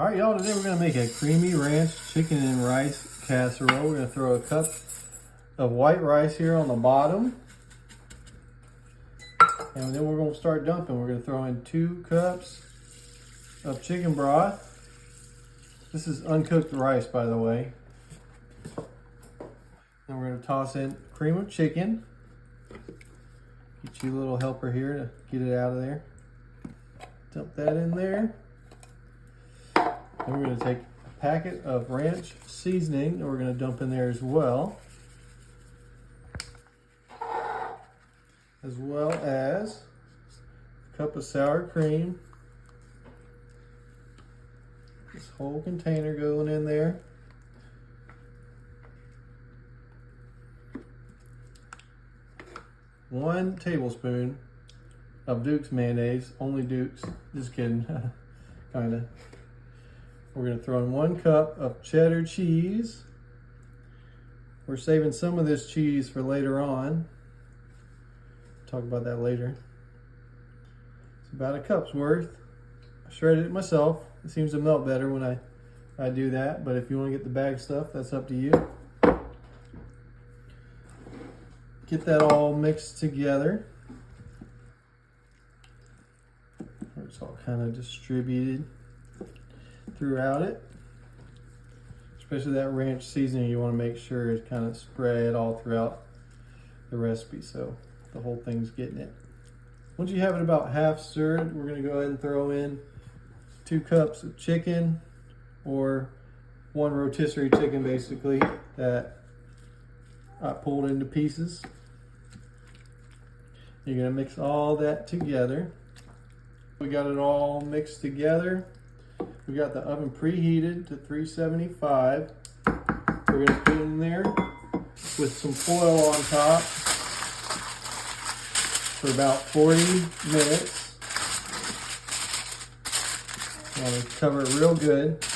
All right, y'all, today we're gonna make a creamy ranch chicken and rice casserole. We're gonna throw a cup of white rice here on the bottom. And then we're gonna start dumping. We're gonna throw in 2 cups of chicken broth. This is uncooked rice, by the way. Then we're gonna toss in cream of chicken. Get you a little helper here to get it out of there. Dump that in there. Then we're going to take a packet of ranch seasoning that we're going to dump in there as well as a cup of sour cream. This whole container going in there. One tablespoon of Duke's mayonnaise, only Duke's, just kidding, kind of. We're going to throw in 1 cup of cheddar cheese. We're saving some of this cheese for later on. Talk about that later. It's about a cup's worth. I shredded it myself. It seems to melt better when I do that, but if you want to get the bag stuff, that's up to you. Get that all mixed together. It's all kind of distributed throughout it. Especially that ranch seasoning, you want to make sure it's kind of spread all throughout the recipe so the whole thing's getting it. Once you have it about half stirred, we're going to go ahead and throw in 2 cups of chicken, or 1 rotisserie chicken basically, that I pulled into pieces. You're going to mix all that together. We got it all mixed together. We got the oven preheated to 375. We're going to put it in there with some foil on top for about 40 minutes. You want to cover it real good.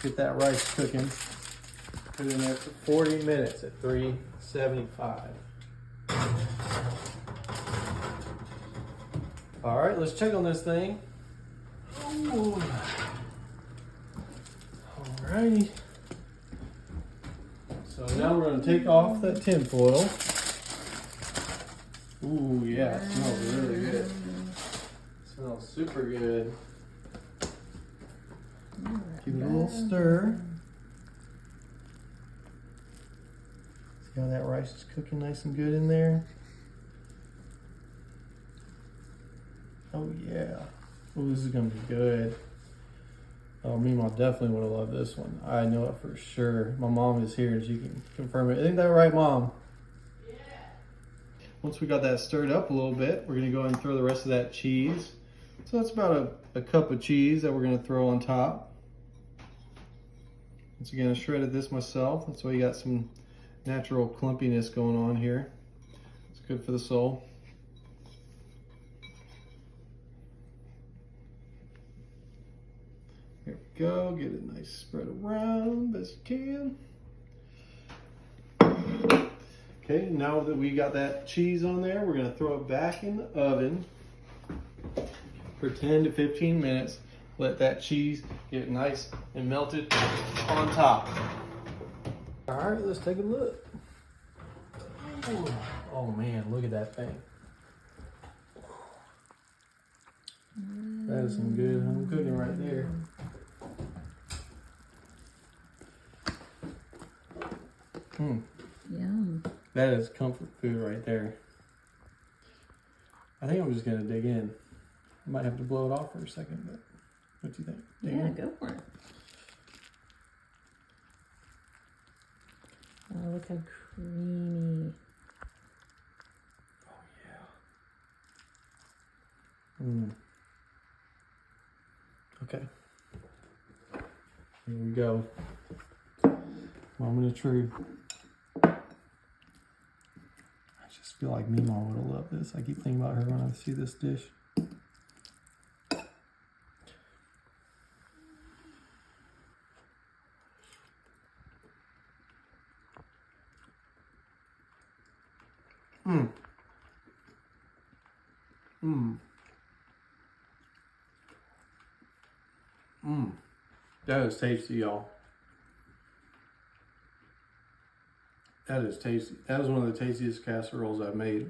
Get that rice cooking. Put it in there for 40 minutes at 375. All right, let's check on this thing. Ooh. Alrighty. So now we're going to take off that tin foil. Ooh, yeah, it smells really good. It smells super good. Give it a little stir. See how that rice is cooking nice and good in there? Oh yeah. Oh, this is gonna be good. Oh, Mema definitely would have loved this one. I know it for sure. My mom is here and she can confirm it. Isn't that right, Mom? Yeah. Once we got that stirred up a little bit, we're gonna go ahead and throw the rest of that cheese. So that's about a cup of cheese that we're gonna throw on top. Once again, I shredded this myself. That's why you got some natural clumpiness going on here. It's good for the soul. There we go, get it nice spread around best you can. Okay, now that we got that cheese on there, we're gonna throw it back in the oven for 10 to 15 minutes. Let that cheese get nice and melted on top. All right, let's take a look. Ooh. Oh man, look at that thing. That is some good home cooking right there. Yum. That is comfort food right there. I think I'm just gonna dig in. I might have to blow it off for a second, but what do you think? Yeah, go for it. Oh, look how creamy. Oh yeah. Okay. Here we go. Moment of truth. I just feel like Mema would have loved this. I keep thinking about her when I see this dish. That is tasty, y'all. That is tasty. That was one of the tastiest casseroles I've made.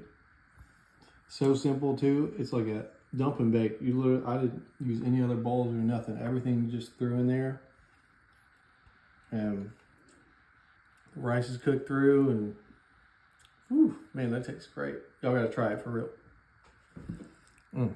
So simple too. It's like a dump and bake. You literally, I didn't use any other bowls or nothing. Everything just threw in there. And rice is cooked through, and whew, man, that tastes great. Y'all gotta try it for real.